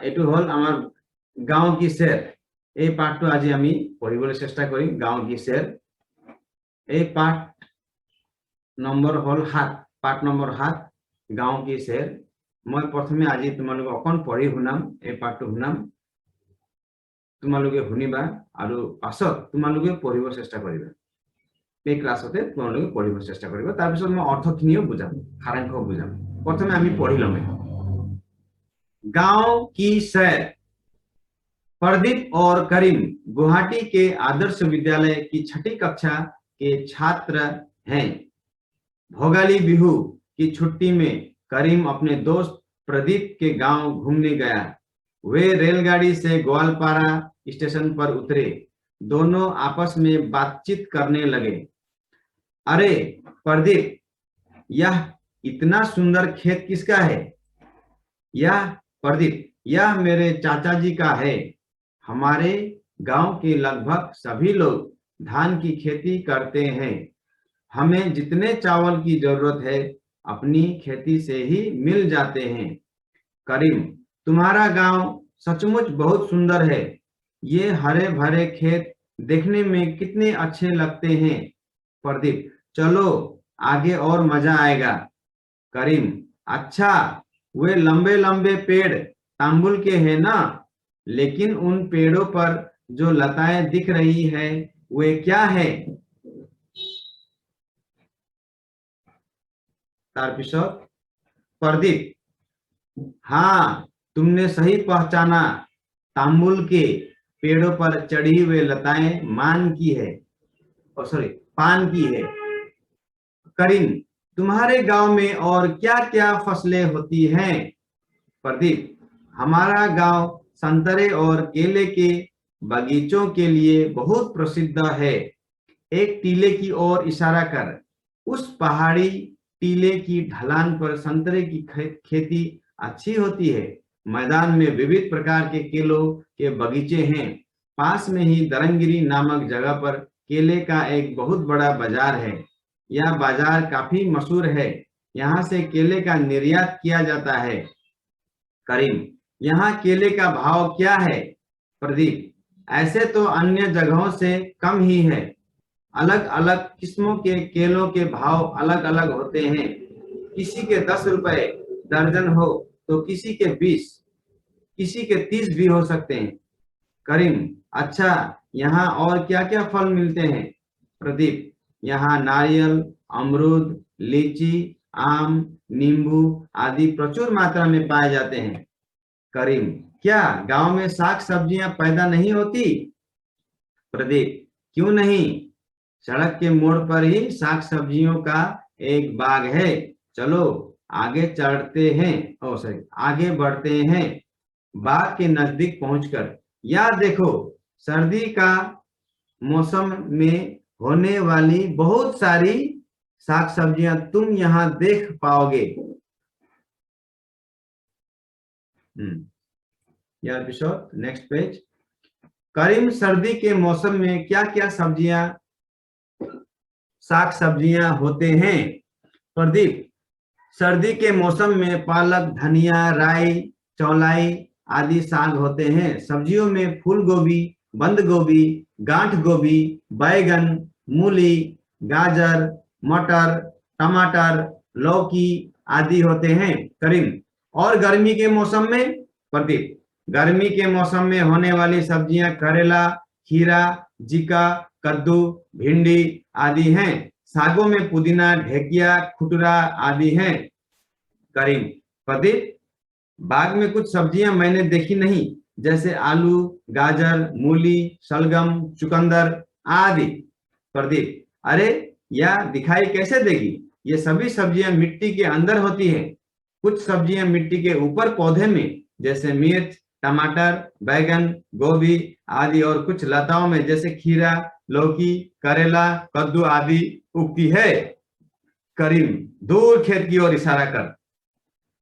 এইটো হল আমার গাঁও কি শের। এই পাঠটো আজি আমি পঢ়িবলৈ চেষ্টা কৰিম। গাঁও কি শের এই পাঠ নম্বৰ হল 7, পাঠ নম্বৰ 7 গাঁও কি শের। মই প্ৰথমে আজি তোমালোকক অকণ পঢ়ি শুনাম। এই পাঠটো শুনাম, তোমালোকে শুনিবা আৰু পাছত তোমালোকে পঢ়িব চেষ্টা কৰিবা। এই ক্লাছতে তোমালোকে পঢ়িব চেষ্টা কৰিবা, তাৰপিছত মই অৰ্থখিনিও বুজাম, সাৰাংশ বুজাম। প্ৰথমে আমি পঢ়ি লম। गांव की सैर। प्रदीप और करीम गुवाहाटी के आदर्श विद्यालय की 6ठी कक्षा के छात्र हैं। भोगाली बिहू की छुट्टी में करीम अपने दोस्त प्रदीप के गांव घूमने गया। वे रेलगाड़ी से ग्वालपारा स्टेशन पर उतरे। दोनों आपस में बातचीत करने लगे। अरे प्रदीप, यह इतना सुंदर खेत किसका है? यह मेरे चाचा जी का है। हमारे गांव के लगभग सभी लोग धान की खेती करते हैं। हमें जितने चावल की जरूरत है अपनी खेती से ही मिल जाते हैं। करीम, तुम्हारा गांव सचमुच बहुत सुंदर है। ये हरे भरे खेत देखने में कितने अच्छे लगते हैं। प्रदीप, चलो आगे और मजा आएगा। करीम, अच्छा, वे लंबे लंबे पेड़ तांबुल के हैं ना? लेकिन उन पेड़ों पर जो लताएं दिख रही है वे क्या है? प्रदीप, हाँ, तुमने सही पहचाना। तांबुल के पेड़ों पर चढ़ी हुई लताएं पान की है। करीम, तुम्हारे गांव में और क्या क्या फसलें होती हैं? प्रदीप, हमारा गांव संतरे और केले के बगीचों के लिए बहुत प्रसिद्ध है। एक टीले की ओर इशारा कर। उस पहाड़ी टीले की ढलान पर संतरे की खेती अच्छी होती है। मैदान में विविध प्रकार के केलों के बगीचे हैं। पास में ही दरंगिरी नामक जगह पर केले का एक बहुत बड़ा बाजार है। यह बाजार काफी मशहूर है। यहाँ से केले का निर्यात किया जाता है। करीम, यहाँ केले का भाव क्या है? प्रदीप, ऐसे तो अन्य जगहों से कम ही है। अलग अलग किस्मों के केलों के भाव अलग अलग होते हैं। किसी के 10 रुपए दर्जन हो तो किसी के 20, किसी के 30 भी हो सकते हैं। करीम, अच्छा, यहाँ और क्या क्या फल मिलते हैं? प्रदीप, यहाँ नारियल, अमरूद, लीची, आम, नींबू आदि प्रचुर मात्रा में पाए जाते हैं। करीम, क्या गांव में साग सब्जियां पैदा नहीं होती? प्रदीप, क्यों नहीं, सड़क के मोड़ पर ही साग सब्जियों का एक बाग है। चलो आगे बढ़ते हैं। बाग के नजदीक पहुंचकर, यार देखो, सर्दी का मौसम में होने वाली बहुत सारी साग सब्जियां तुम यहाँ देख पाओगे। यार पिछोर नेक्स्ट पेज। करीम, सर्दी के मौसम में क्या क्या साग सब्जियां होते हैं? प्रदीप, सर्दी के मौसम में पालक, धनिया, राई, चौलाई आदि साग होते हैं। सब्जियों में फूल गोभी, बंद गोभी, गांठ गोभी, बैगन, मूली, गाजर, मटर, टमाटर, लौकी आदि होते हैं। करीम, और गर्मी के मौसम में? प्रदीप, गर्मी के मौसम में होने वाली सब्जियां करेला, खीरा, जिका, कद्दू, भिंडी आदि हैं। सागों में पुदीना, ढेकिया, खुटरा आदि हैं। करीम, प्रदीप, बाग में कुछ सब्जियां मैंने देखी नहीं, जैसे आलू, गाजर, मूली, शलगम, चुकंदर आदि। प्रदीप, अरे यह दिखाई कैसे देगी? ये सभी सब्जियां मिट्टी के अंदर होती हैं। कुछ सब्जियां मिट्टी के ऊपर पौधे में, जैसे मिर्च, टमाटर, बैगन, गोभी आदि, और कुछ लताओं में जैसे खीरा, लौकी, करेला, कद्दू आदि उगती है। करीम, दूर खेत की ओर इशारा कर।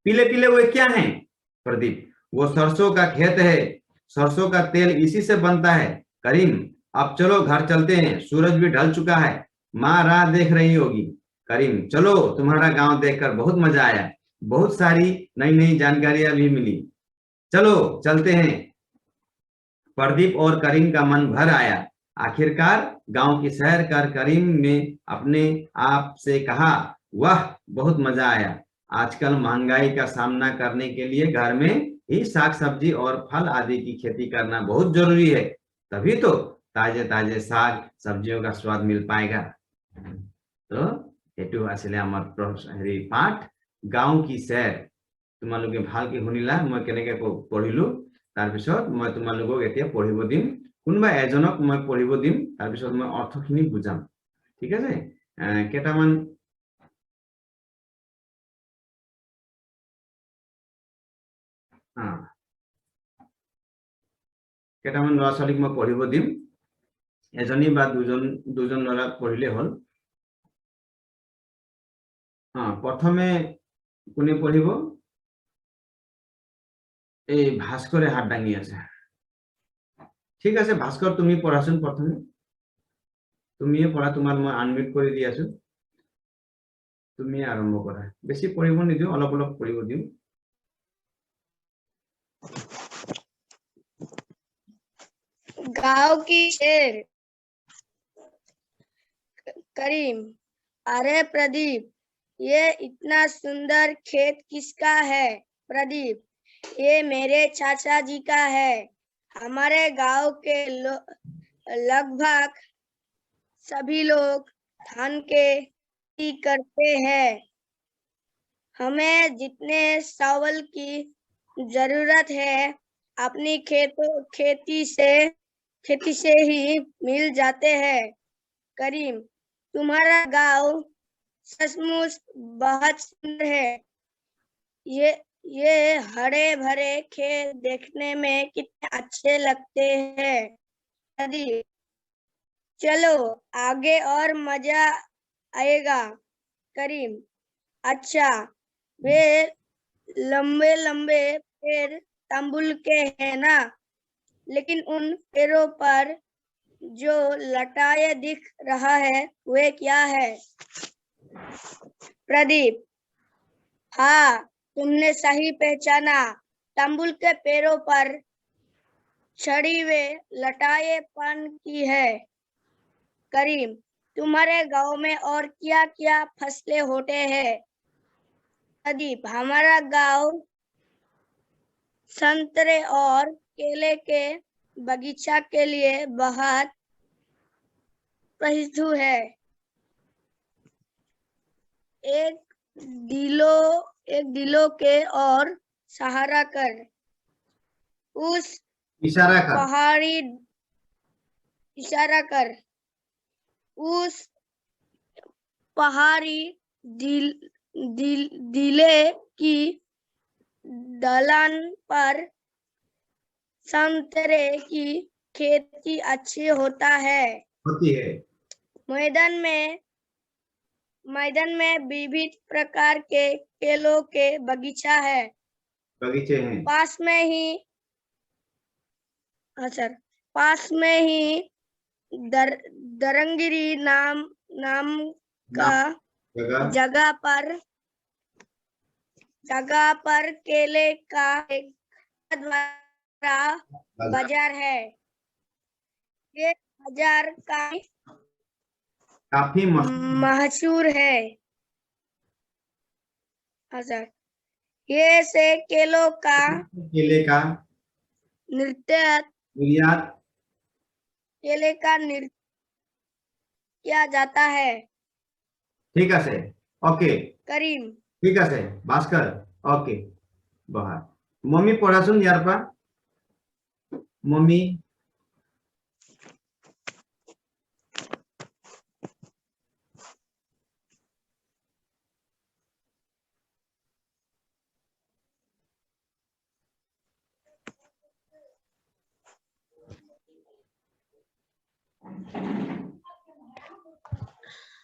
पीले पीले वो क्या हैं? प्रदीप, वो सरसों का खेत है। सरसों का तेल इसी से बनता है। करीम, अब चलो घर चलते हैं, सूरज भी ढल चुका है। माँ राह देख रही होगी। करीम, चलो, तुम्हारा गांव देखकर बहुत मजा आया। बहुत सारी नई नई जानकारियां भी मिली। चलो चलते हैं। प्रदीप और करीम का मन भर आया। आखिरकार गांव की सैर कर करीम ने अपने आप से कहा, वाह बहुत मजा आया। आजकल महंगाई का सामना करने के लिए घर में ही साग सब्जी और फल आदि की खेती करना बहुत जरूरी है। तभी तो ताजे ताजे साग सब्जियों का स्वाद मिल पाएगा। तो এইটো আছিলে আমাৰ হেৰি পাঠ গাঁও কি চেৰ। তোমালোকে ভালকে শুনিলা মই কেনেকৈ পঢ়িলো। তাৰপিছত মই তোমালোকক এতিয়া পঢ়িব দিম। কোনোবা এজনক মই পঢ়িব দিম, তাৰপিছত মই অৰ্থখিনি বুজাম। ঠিক আছে? কেইটামান ল'ৰা ছোৱালীক মই পঢ়িব দিম। এজনী বা দুজন ল'ৰা পঢ়িলে হ'ল। প্ৰথমে কোনে পঢ়িব? এই ভাস্কৰে হাত দাঙি আছে। ঠিক আছে ভাস্কৰ, তুমি পঢ়াচোন প্ৰথমে। তুমিয়ে পঢ়া, তোমাৰ মই আনমিউট কৰি দি আছো। তুমি আৰম্ভ কৰা। বেছি পঢ়িব নিদিও, অলপ অলপ পঢ়িব দিও। गांव की शेर। करीम, अरे प्रदीप, ये इतना सुंदर खेत किसका है? प्रदीप, ये मेरे चाचा जी का है। हमारे गांव के लगभग सभी लोग धान के खेती करते हैं। हमें जितने चावल की जरूरत है अपनी खेती से ही मिल जाते हैं। करीम, तुम्हारा गांव सचमुच बहुत सुंदर है। ये हरे भरे खेत देखने में कितने अच्छे लगते हैं। प्रदीप, चलो आगे और मजा आएगा। करीम, अच्छा, वे लंबे लंबे पेड़ तंबुल के हैं ना? लेकिन उन पेड़ों पर जो लटाए दिख रहा है वे क्या है? प्रदीप, हाँ, तुमने सही पहचाना। तंबुल के पेड़ों पर छड़ी वे लटाएपन की है। करीम, तुम्हारे गांव में और क्या क्या फसलें होते हैं? प्रदीप, हमारा गांव संतरे और केले के बगीचा के लिए बहुत प्रसिद्ध है। एक दिलो के और सहारा कर उस इशारा कर उस पहाड़ी दिले की दलान पर संतरे की खेती अच्छी होती है। मैदान में विविध प्रकार के केलों के बगीचे हैं। पास में ही दरंगिरी नाम का जगह पर केले का एक बड़ा बाजार है। ये बाजार काफी मशहूर है। ये से केले का निर्यात किया जाता है। ठीक है, ओके करीम। ठीक है भास्कर, ओके बहार। मम्मी पढ़ासुन यार पा। मम्मी,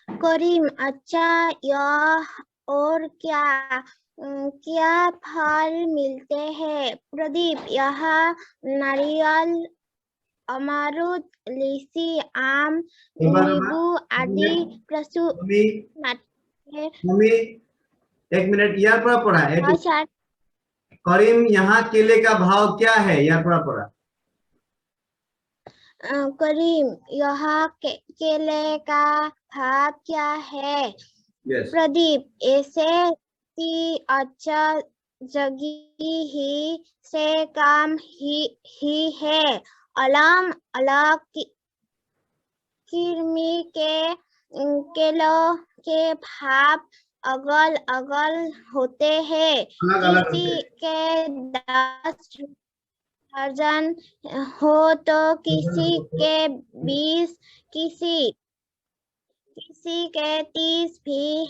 करीम, अच्छा, यह और क्या फल मिलते हैं? प्रदीप, यहाँ नारियल, अमरूद, लीची, आम, नींबू आदि प्रचुर। मम्मी एक मिनट यार पढ़ा है। करीम, यहाँ केले का भाव क्या है? यार पढ़ा। करीम, यहाँ केले का भाव क्या है? यस। प्रदीप, ऐसे की अच्छा जगी ही से काम ही है। अलम अलग किरमी के केलों के भाव अगल अगल होते हैं। अलग अलग होते किसी हैं। के 10 दर्जन हो तो किसी के 20, किसी के 30 भी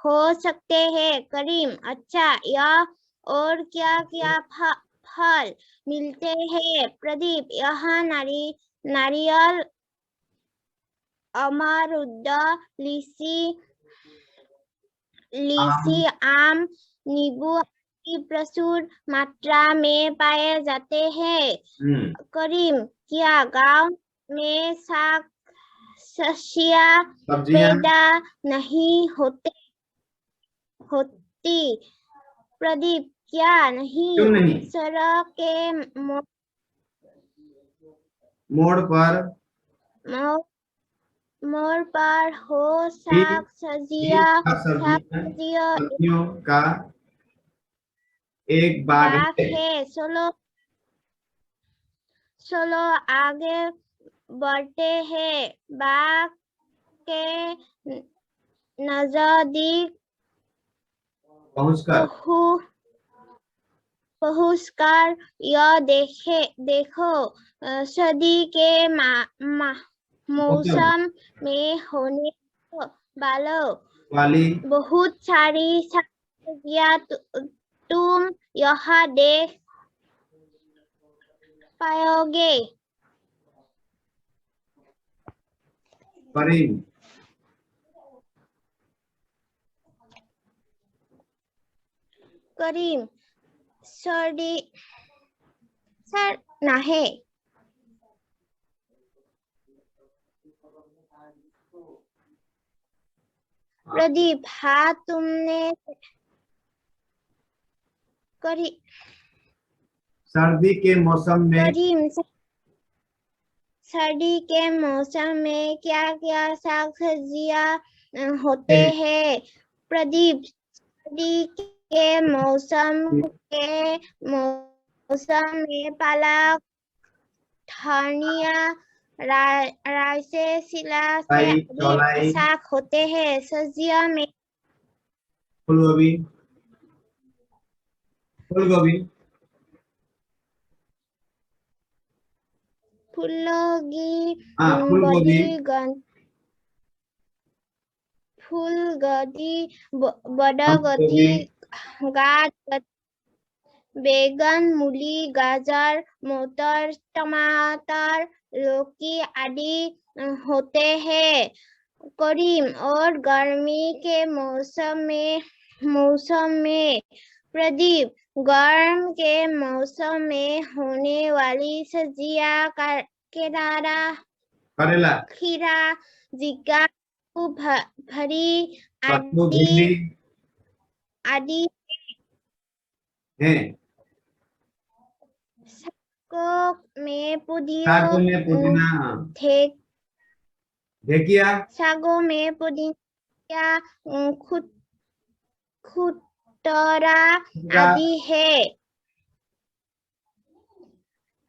हो सकते हैं। करीम, अच्छा, यह और क्या क्या फल मिलते हैं? प्रदीप, यहाँ नारियल, अमरूद, लीची, आम, नींबू आदि प्रचुर मात्रा में पाए जाते हैं। करीम, क्या गांव में साग सब्जियां पैदा नहीं होती? प्रदीप, क्या नहीं? क्यों नहीं? सड़क के मोड़ पर हो साग सब्जियां का एक बाग है। चलो आगे बढ़ते हैं। बाग के नजदीक पहुंचकर यह देखो, सर्दी के मौसम में होने वाली बहुत सारी सब्जियां तुम यहाँ देख पाओगे। करीम, सर्दी सर नहीं। प्रदीप, हाँ, तुमने सर्दी के मौसम में करीम, सर्दी के मौसम में क्या क्या साग सब्जियां होते हैं? प्रदीप, सर्दी के मौसम में पालक, धनिया, राइसे, सिला से आदि साग होते हैं। सब्जियों में फूलगोभी, फूलगोभी, बंधागोभी, गाजर, बैगन, मूली, गाजर, मटर, टमाटर, लौकी आदि होते हैं। करीम, और गर्मी के मौसम में प्रदीप, गर्म के मौसम में होने वाली सब्जियां करेला, खीरा, जिंका, भरी आदि हैं। सागों में पुदीना, सागों में पुदीना, खुतरा आदि है।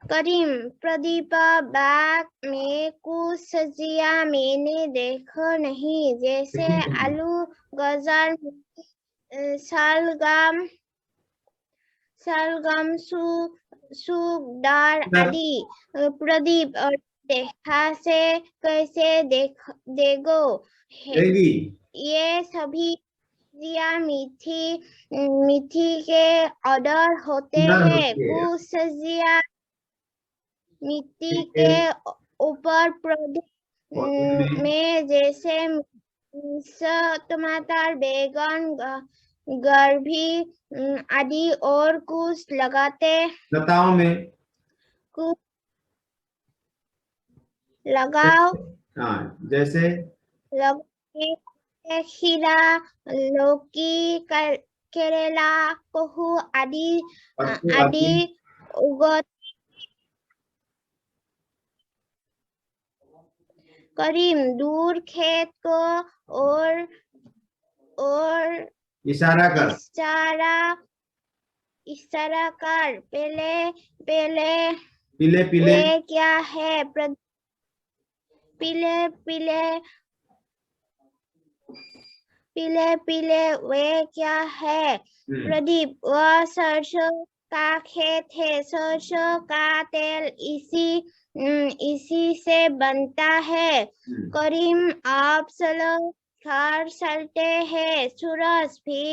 करीम, प्रदीप, बाग में कुछ सब्जियां मैंने देखो नहीं, जैसे आलू, गाजर, सलगम, सूगदार आदि। प्रदीप, और देखा से कैसे देखो ये सभी सब्जियां मीठी के ऑर्डर होते हैं। कुछ सब्जियां मिट्टी के ऊपर पौधे में, जैसे टमाटर, बैगन, गोभी आदि, और कुछ लताओं में लगाओ, जैसे खीरा, लौकी, केरेला कोहू आदि पत्तू आदि उगत करीम दूर खेत को और इशारा कर इशारा कर पहले पीले पीले वे क्या है पीले वे क्या है प्रदीप वह सरसों का खेत है सरसों का तेल इसी से बनता है करीम आप घर चलते हैं सूरज भी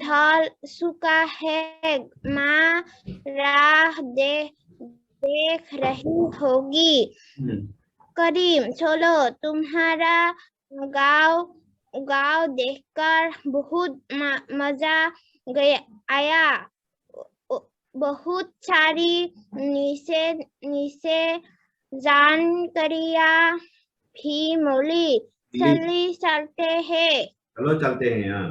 ढल चुका है माँ राह देख रही होगी करीम चलो तुम्हारा गांव देखकर बहुत मजा आया बहुत सारी नीचे जानकारियां भी मिली चलते हैं चलो चलते हैं। हाँ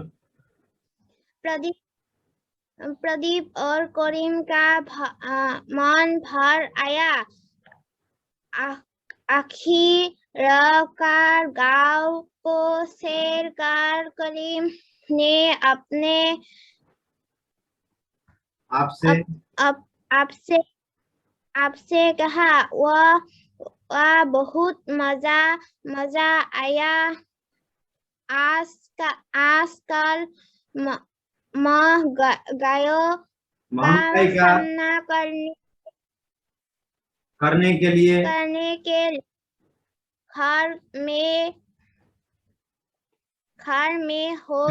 प्रदीप और करीम का मन भर आया आखिरकार गांव को सैर कर करीम ने आपसे कहा वह बहुत मजा आया आजकल महंगाई का सामना करने के लिए घर में हो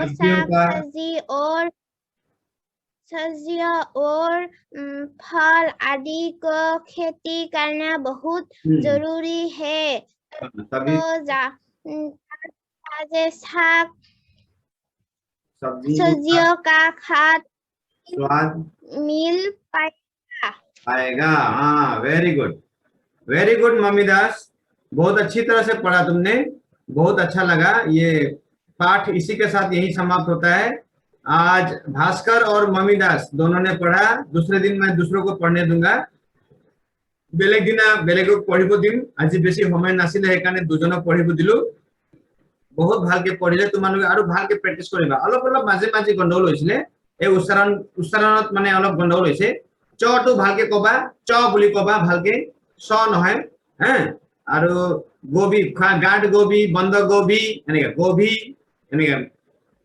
सब्जियों और फल आदि को खेती करना बहुत जरूरी है तो ताजे साग सब्जियों का स्वाद मिल पाएगा। हाँ वेरी गुड मम्मी दास, बहुत अच्छी तरह से पढ़ा तुमने, बहुत अच्छा लगा। ये पाठ इसी के साथ यही समाप्त होता है। आज भास्कर और मम्मी दास दोनों ने पढ़ा, दूसरे दिन मैं दूसरों को पढ़ने दूंगा। बेलेग दिन बेलेग पढ़िब दिन आज बेसी समय नासिले हेकाने दुजनक पढ़िब दिलु। बहुत भालके पढ़िले तुमालोके आरो भालके प्रेक्टिस करिबा। अलप माजे माजे गंडगोल होइसिले ए उच्चारणत माने अलप गंडगोल होइसे। च तो भालके कबा, च बुली कबा भालके, स নহয় हैं। आरो गोबी गांठ गोबी बंद गोबी एनेका गोबी एनेका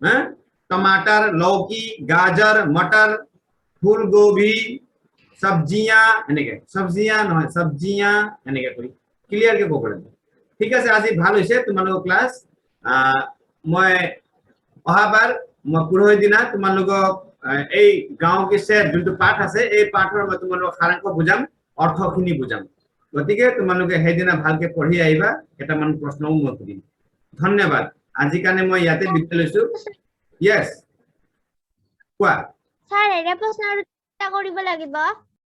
हैं, टमाटर लौकी गाजर मटर फूल गोबी सब्जियां एनेका सब्जियां নহয় सब्जियां एनेका करि क्लियर के कोपरे। ठीक আছে আজি ভাল হৈছে তোমালোকৰ ক্লাস। মই অহাবাৰ মই পুৰহি দিনা তোমালোকক এই গাঁও কি সেট যোনটো পাঠ আছে এই পাঠৰ মই তোমালোকক সাৰাংশ বুজাম, অৰ্থখিনি বুজাম। গতিকে তোমালোকে সেইদিনা ভালকে পঢ়ি আহিবা, কেইটামান প্ৰশ্নও মই কৰিম। ধন্যবাদ। আজি কাৰণে মই ইয়াতে বিদায় লৈছো। ইয়েস কোৱা স্যার এটা প্ৰশ্ন কৰিব লাগিব।